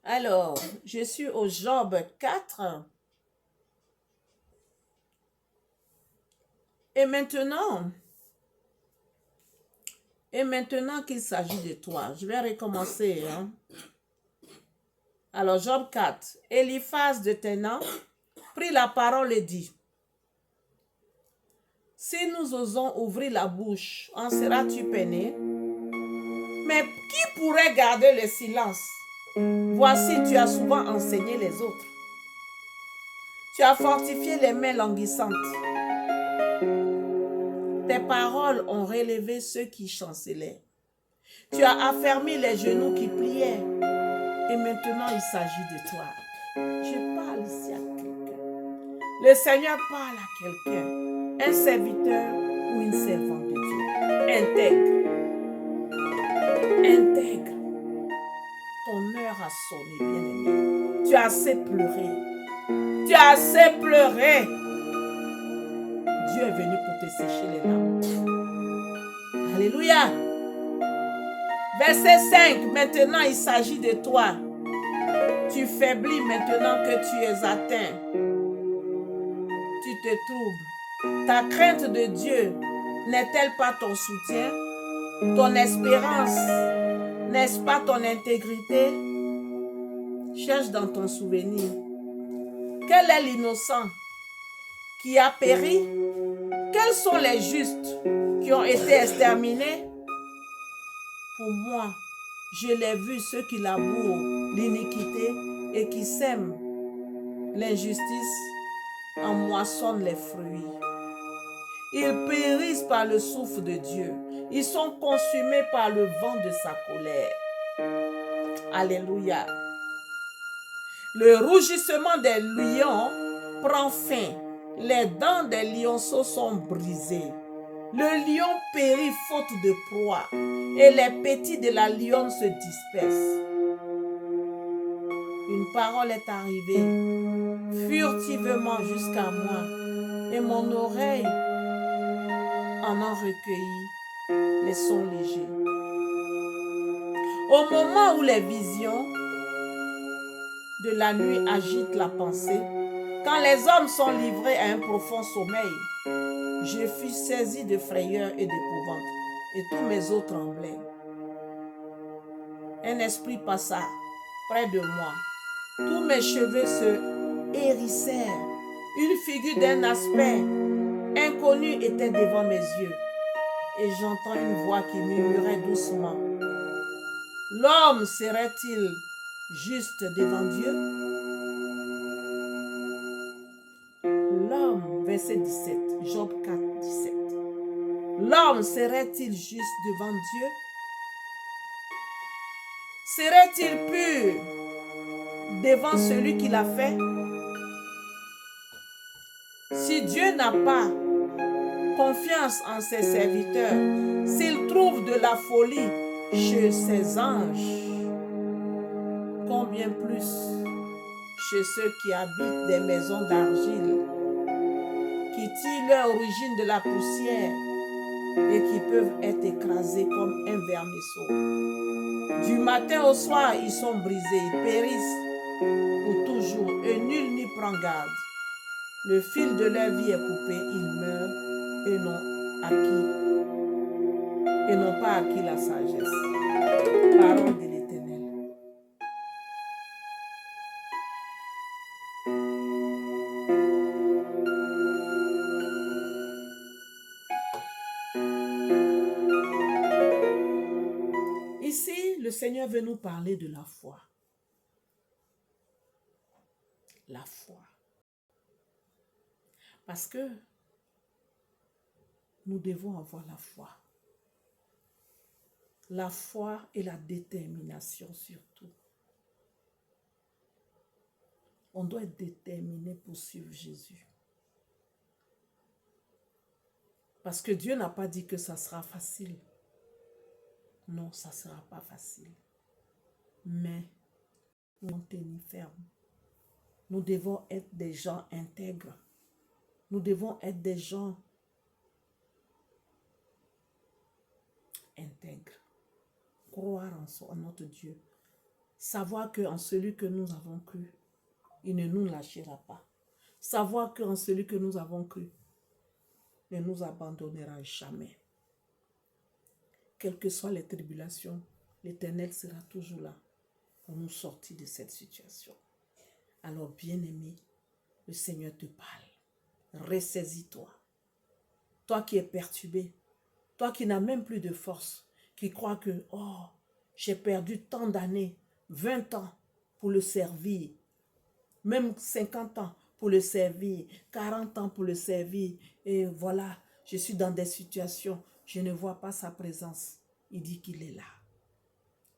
Alors, je suis au Job 4. Et maintenant, qu'il s'agit de toi, je vais recommencer. Alors, Job 4. Eliphaz de Ténan prit la parole et dit, si nous osons ouvrir la bouche, en seras-tu peiné? Mais qui pourrait garder le silence? Voici, tu as souvent enseigné les autres. Tu as fortifié les mains languissantes. Tes paroles ont relevé ceux qui chancelaient. Tu as affermi les genoux qui pliaient. Et maintenant, il s'agit de toi. Je parle ici à quelqu'un. Le Seigneur parle à quelqu'un. Un serviteur ou une servante de Dieu. Intègre. Intègre. Ton heure a sonné, bien-aimé. Tu as assez pleuré. Tu as assez pleuré. Dieu est venu pour te sécher les larmes. Alléluia. Verset 5. Maintenant, il s'agit de toi. Tu faiblis maintenant que tu es atteint. Tu te troubles. Ta crainte de Dieu n'est-elle pas ton soutien? Ton espérance, n'est-ce pas ton intégrité? Cherche dans ton souvenir. Quel est l'innocent qui a péri? Quels sont les justes qui ont été exterminés? Pour moi, je l'ai vu, ceux qui labourent l'iniquité et qui sèment l'injustice en moissonnent les fruits. Ils périssent par le souffle de Dieu. Ils sont consumés par le vent de sa colère. Alléluia. Le rougissement des lions prend fin. Les dents des lionceaux sont brisées. Le lion périt faute de proie et les petits de la lionne se dispersent. Une parole est arrivée furtivement jusqu'à moi et mon oreille en a recueilli les sons légers. Au moment où les visions de la nuit agitent la pensée, quand les hommes sont livrés à un profond sommeil, je fus saisi de frayeur et d'épouvante, et tous mes os tremblaient. Un esprit passa près de moi. Tous mes cheveux se hérissèrent. Une figure d'un aspect inconnu était devant mes yeux. Et j'entends une voix qui murmurait doucement. L'homme serait-il juste devant Dieu? L'homme, verset 17, Job 4, 17. L'homme serait-il juste devant Dieu? Serait-il pur devant celui qui l'a fait? Si Dieu n'a pas confiance en ses serviteurs, s'il trouve de la folie chez ses anges, combien plus chez ceux qui habitent des maisons d'argile, qui tirent leur origine de la poussière et qui peuvent être écrasés comme un vermisseau. Du matin au soir, ils sont brisés, ils périssent pour toujours et nul n'y prend garde. Le fil de leur vie est coupé, ils meurent et n'ont pas acquis la sagesse. Parole de l'Éternel. Ici, le Seigneur veut nous parler de la foi. La foi. Parce que nous devons avoir la foi. La foi et la détermination surtout. On doit être déterminé pour suivre Jésus. Parce que Dieu n'a pas dit que ça sera facile. Non, ça ne sera pas facile. Mais nous devons tenir ferme. Nous devons être des gens intègres. Nous devons être des gens intègres. Croire en notre Dieu. Savoir qu'en celui que nous avons cru, il ne nous lâchera pas. Savoir qu'en celui que nous avons cru, ne nous abandonnera jamais. Quelles que soient les tribulations, l'Éternel sera toujours là pour nous sortir de cette situation. Alors, bien-aimé, le Seigneur te parle. Ressaisis-toi. Toi qui es perturbé, toi qui n'as même plus de force, qui crois que, oh, j'ai perdu tant d'années, 20 ans pour le servir, même 50 ans pour le servir, 40 ans pour le servir, et voilà, je suis dans des situations, je ne vois pas sa présence. Il dit qu'il est là.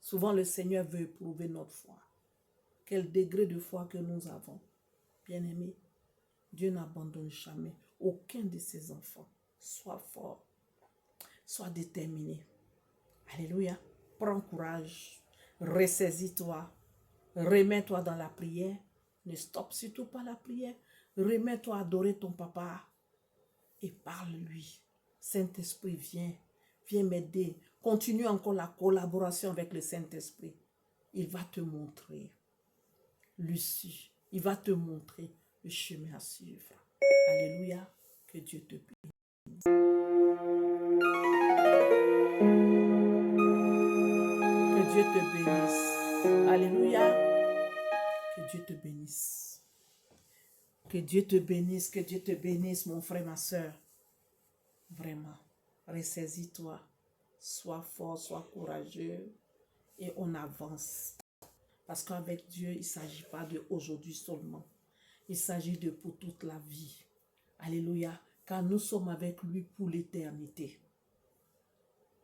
Souvent, le Seigneur veut éprouver notre foi. Quel degré de foi que nous avons. Bien-aimé, Dieu n'abandonne jamais aucun de ses enfants. Sois fort, sois déterminé. Alléluia. Prends courage, ressaisis-toi, remets-toi dans la prière. Ne stoppe surtout pas la prière. Remets-toi à adorer ton papa et parle-lui. Saint-Esprit, viens m'aider. Continue encore la collaboration avec le Saint-Esprit. Il va te montrer l'issue. Il va te montrer le chemin à suivre. Alléluia. Que Dieu te bénisse. Que Dieu te bénisse. Alléluia. Que Dieu te bénisse. Que Dieu te bénisse. Que Dieu te bénisse, mon frère, ma soeur. Vraiment. Ressaisis-toi. Sois fort, sois courageux. Et on avance. Parce qu'avec Dieu, il ne s'agit pas d'aujourd'hui seulement. Il s'agit de pour toute la vie. Alléluia. Car nous sommes avec lui pour l'éternité.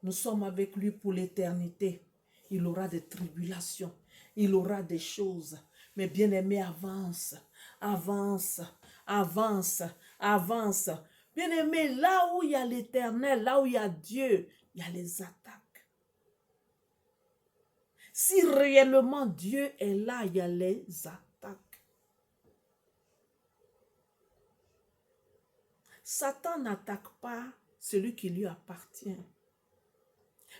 Nous sommes avec lui pour l'éternité. Il aura des tribulations. Il aura des choses. Mais bien-aimé, avance. Avance. Avance. Avance. Bien-aimé, là où il y a l'Éternel, là où il y a Dieu, il y a les attaques. Si réellement Dieu est là, il y a les attaques. Satan n'attaque pas celui qui lui appartient.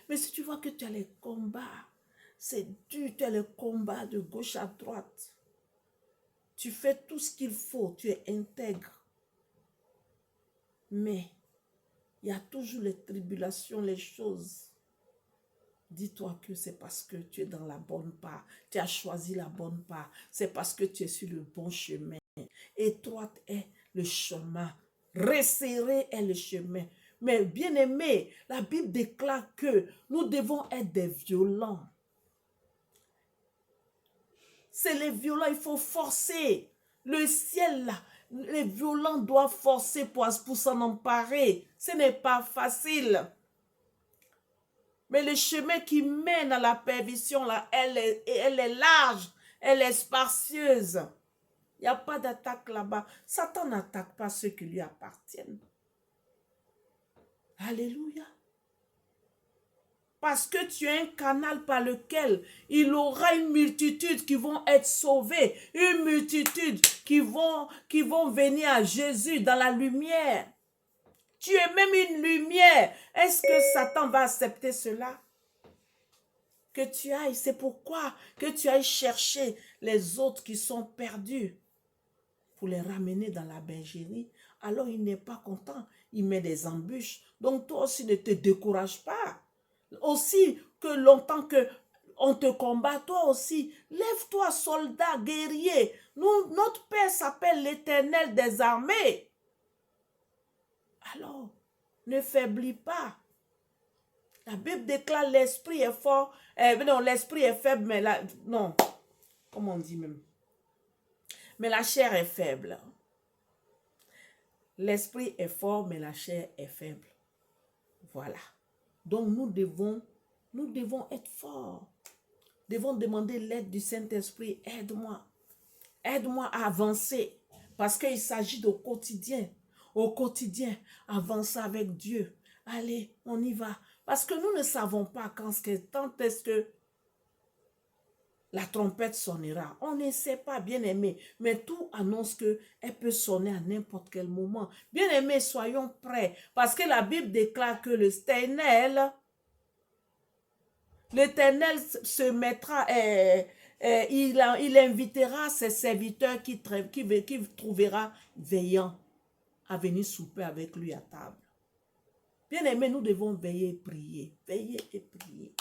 Mais si tu vois que tu as les combats, c'est dur, tu as les combats de gauche à droite. Tu fais tout ce qu'il faut, tu es intègre. Mais il y a toujours les tribulations, les choses. Dis-toi que c'est parce que tu es dans la bonne part. Tu as choisi la bonne part. C'est parce que tu es sur le bon chemin. Étroite est le chemin. Resserré est le chemin. Mais bien aimé, la Bible déclare que nous devons être des violents. C'est les violents, il faut forcer. Le ciel là, les violents doivent forcer pour s'en emparer. Ce n'est pas facile. Mais le chemin qui mène à la perdition, là, elle est large, elle est spacieuse. Il n'y a pas d'attaque là-bas. Satan n'attaque pas ceux qui lui appartiennent. Alléluia. Parce que tu es un canal par lequel il aura une multitude qui vont être sauvés. Une multitude qui vont venir à Jésus dans la lumière. Tu es même une lumière. Est-ce que Satan va accepter cela? Que tu ailles, c'est pourquoi que tu ailles chercher les autres qui sont perdus pour les ramener dans la bergerie. Alors il n'est pas content, il met des embûches. Donc toi aussi ne te décourage pas. Aussi que longtemps que on te combat, toi aussi, lève-toi soldat, guerrier. Notre Père s'appelle l'Éternel des armées. Alors, ne faiblis pas. La Bible déclare l'esprit est fort. Non, l'esprit est faible, mais non. Comment on dit même? Mais la chair est faible. L'esprit est fort, mais la chair est faible. Voilà. Donc nous devons être forts. Nous devons demander l'aide du Saint-Esprit. Aide-moi. Aide-moi à avancer. Parce qu'il s'agit de quotidien. Au quotidien, avancer avec Dieu. Allez, on y va. Parce que nous ne savons pas quand est-ce que la trompette sonnera. On ne sait pas, bien aimé. Mais tout annonce qu'elle peut sonner à n'importe quel moment. Bien aimé, soyons prêts. Parce que la Bible déclare que l'Éternel se mettra, il invitera ses serviteurs qui trouvera veillant à venir souper avec lui à table. Bien-aimés, nous devons veiller et prier. Veiller et prier.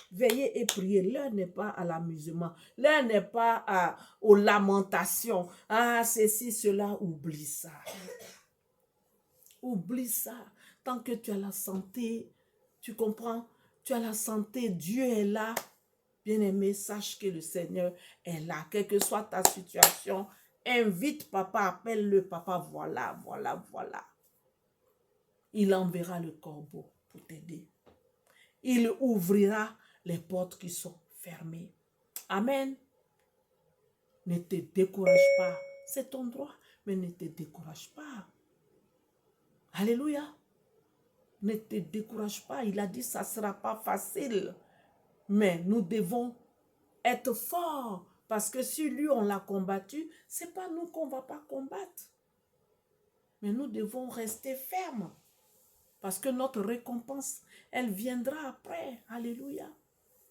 Veillez et priez. L'heure n'est pas à l'amusement. L'heure n'est pas aux lamentations. Ah, ceci, cela, oublie ça. Oublie ça. Tant que tu as la santé, tu comprends? Tu as la santé, Dieu est là. Bien-aimé, sache que le Seigneur est là. Quelle que soit ta situation, invite papa, appelle-le papa, voilà, voilà, voilà. Il enverra le corbeau pour t'aider. Il ouvrira les portes qui sont fermées. Amen. Ne te décourage pas. C'est ton droit, mais ne te décourage pas. Alléluia. Ne te décourage pas. Il a dit ça ne sera pas facile. Mais nous devons être forts. Parce que si lui, on l'a combattu, ce n'est pas nous qu'on ne va pas combattre. Mais nous devons rester fermes. Parce que notre récompense, elle viendra après. Alléluia.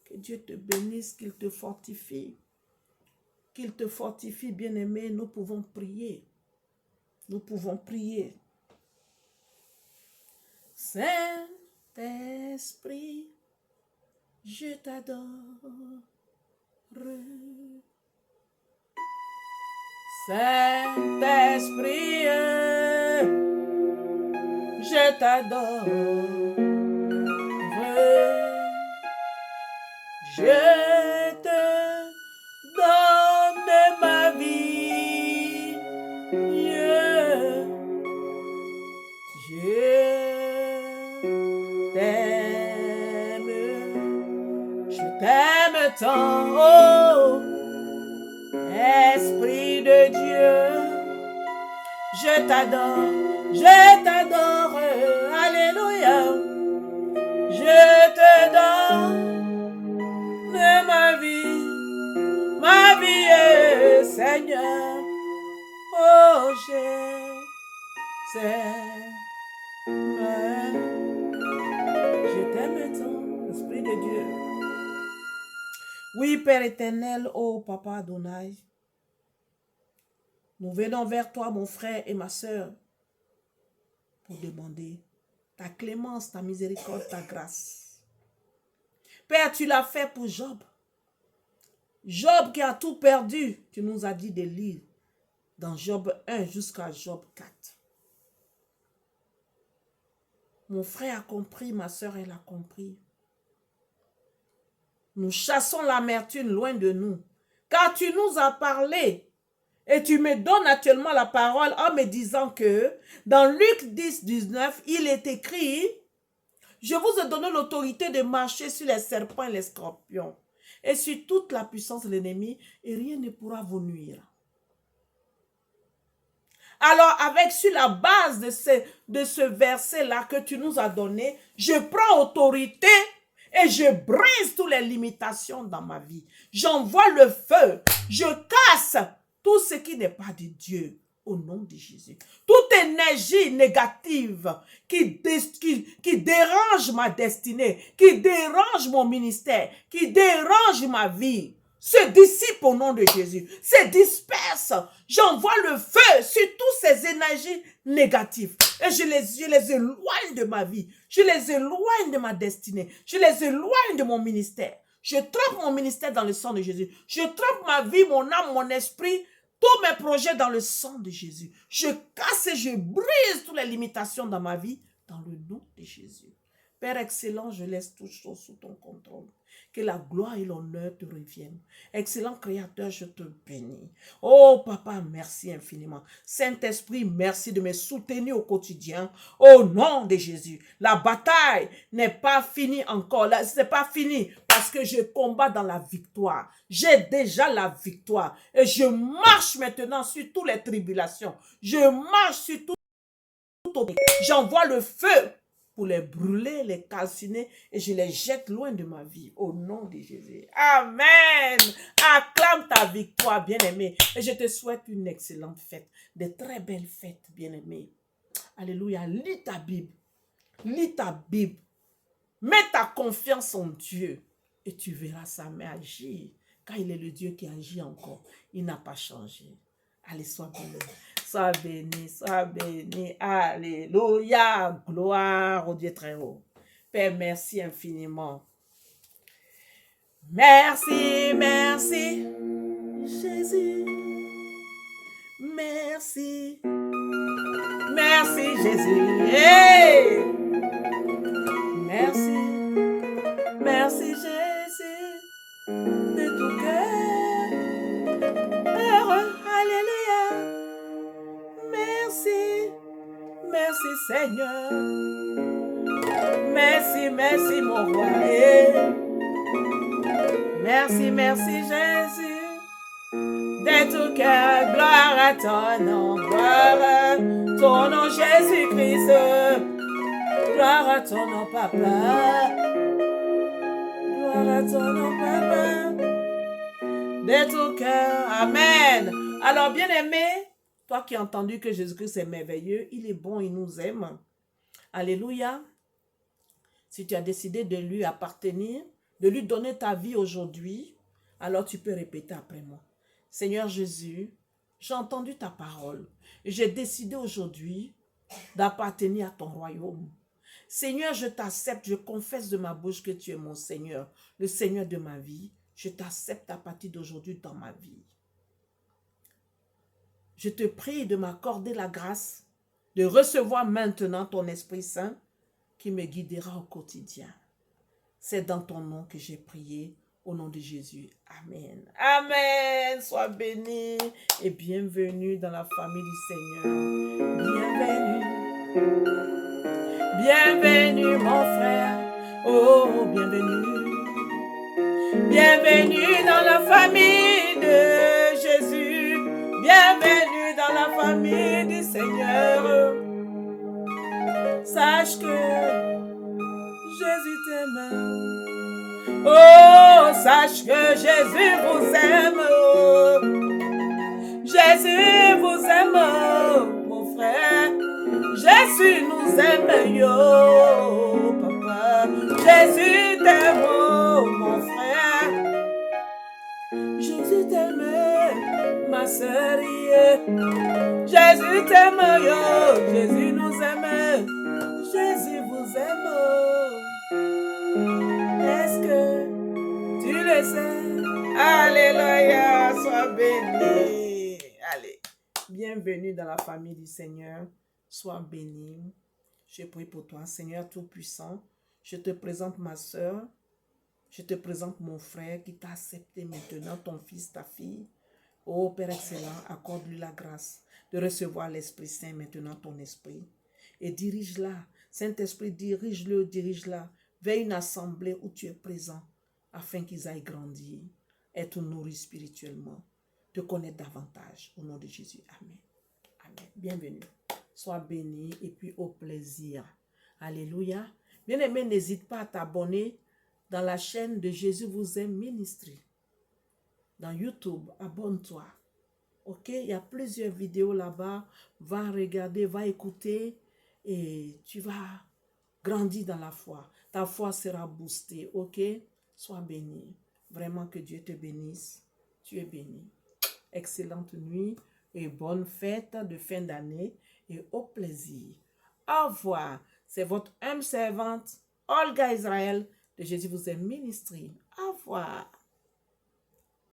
Que Dieu te bénisse, qu'il te fortifie. Qu'il te fortifie, bien-aimé. Nous pouvons prier. Nous pouvons prier. Saint-Esprit, je t'adore. Saint-Esprit, je t'adore. Je te donne ma vie. Je t'aime. Je t'aime tant. Oh, Esprit de Dieu. Je t'adore. Je t'adore. Alléluia. Je te donne ma vie, Seigneur. Oh, je t'aime tant, Esprit de Dieu. Oui, Père éternel, oh Papa Adonai, nous venons vers toi, mon frère et ma soeur, pour demander ta clémence, ta miséricorde, ta grâce. Père, tu l'as fait pour Job. Job qui a tout perdu, tu nous as dit de lire dans Job 1 jusqu'à Job 4. Mon frère a compris, ma soeur, elle a compris. Nous chassons l'amertume loin de nous. Car tu nous as parlé et tu me donnes actuellement la parole en me disant que dans Luc 10, 19, il est écrit « Je vous ai donné l'autorité de marcher sur les serpents et les scorpions et sur toute la puissance de l'ennemi et rien ne pourra vous nuire. » Alors, sur la base de ce verset-là que tu nous as donné, je prends autorité et je brise toutes les limitations dans ma vie. J'envoie le feu, je casse tout ce qui n'est pas de Dieu au nom de Jésus. Toute énergie négative qui dérange ma destinée, qui dérange mon ministère, qui dérange ma vie, se dissipe au nom de Jésus, se disperse. J'envoie le feu sur toutes ces énergies négatives. Et je les éloigne de ma vie. Je les éloigne de ma destinée. Je les éloigne de mon ministère. Je trempe mon ministère dans le sang de Jésus. Je trempe ma vie, mon âme, mon esprit, tous mes projets dans le sang de Jésus. Je casse et je brise toutes les limitations dans ma vie dans le nom de Jésus. Père excellent, je laisse toutes choses sous ton contrôle. Que la gloire et l'honneur te reviennent. Excellent Créateur, je te bénis. Oh Papa, merci infiniment. Saint-Esprit, merci de me soutenir au quotidien. Au nom de Jésus. La bataille n'est pas finie encore. Ce n'est pas fini parce que je combats dans la victoire. J'ai déjà la victoire. Et je marche maintenant sur toutes les tribulations. Je marche sur tout. J'envoie le feu pour les brûler, les calciner et je les jette loin de ma vie au nom de Jésus. Amen. Acclame ta victoire, bien-aimé. Et je te souhaite une excellente fête, de très belles fêtes, bien-aimé. Alléluia. Lis ta Bible. Lis ta Bible. Mets ta confiance en Dieu et tu verras sa main agir. car il est le Dieu qui agit encore. Il n'a pas changé. Allez, sois béni. Sois béni, sois béni. Alléluia. Gloire au Dieu très haut. Père, merci infiniment. Merci, merci, Jésus. Merci. Merci, Jésus. Hey! Merci. Merci, Jésus. De tout cœur. Heureux. Alléluia. Merci. Merci, Seigneur. Merci, merci, mon roi. Merci, merci, Jésus. De tout cœur, gloire à ton nom, gloire à ton nom, Jésus-Christ. Gloire à ton nom, Papa. Gloire à ton nom, Papa. De tout cœur, Amen. Alors, bien-aimé, toi qui as entendu que Jésus-Christ est merveilleux, il est bon, il nous aime. Alléluia. Si tu as décidé de lui appartenir, de lui donner ta vie aujourd'hui, alors tu peux répéter après moi. Seigneur Jésus, j'ai entendu ta parole et j'ai décidé aujourd'hui d'appartenir à ton royaume. Seigneur, je t'accepte, je confesse de ma bouche que tu es mon Seigneur, le Seigneur de ma vie. Je t'accepte à partir d'aujourd'hui dans ma vie. Je te prie de m'accorder la grâce de recevoir maintenant ton Esprit Saint qui me guidera au quotidien. C'est dans ton nom que j'ai prié, au nom de Jésus. Amen. Amen. Sois béni et bienvenue dans la famille du Seigneur. Bienvenue. Bienvenue mon frère. Oh, bienvenue. Bienvenue dans la famille de Jésus. Bienvenue dans la famille du Seigneur. Sache que Jésus t'aime. Oh, sache que Jésus vous aime. Jésus vous aime, mon frère. Jésus nous aime, yo, papa. Jésus t'aime, mon frère. Jésus t'aime, ma sœur. Jésus t'aime, yo. Jésus nous aime. Jésus vous aime. Est-ce que tu le sais? Alléluia, sois béni. Allez, bienvenue dans la famille du Seigneur. Sois béni. Je prie pour toi, Seigneur Tout-Puissant. Je te présente ma soeur. Je te présente mon frère qui t'a accepté maintenant, ton fils, ta fille. Oh Père excellent, accorde-lui la grâce de recevoir l'Esprit Saint maintenant, ton esprit. Et dirige-la. Saint-Esprit, dirige-le, dirige-la vers une assemblée où tu es présent, afin qu'ils aillent grandir, être nourris spirituellement, te connaître davantage. Au nom de Jésus. Amen. Amen. Bienvenue. Sois béni et puis au plaisir. Alléluia. Bien-aimé, n'hésite pas à t'abonner dans la chaîne de Jésus vous aime Ministry. Dans YouTube, abonne-toi. Ok? Il y a plusieurs vidéos là-bas. Va regarder, va écouter et tu vas grandir dans la foi. Ta foi sera boostée. Ok? Sois béni. Vraiment que Dieu te bénisse. Tu es béni. Excellente nuit et bonne fête de fin d'année et au plaisir. Au revoir. C'est votre âme servante, Olga Israël, de Jésus vous aime Ministry. Au revoir.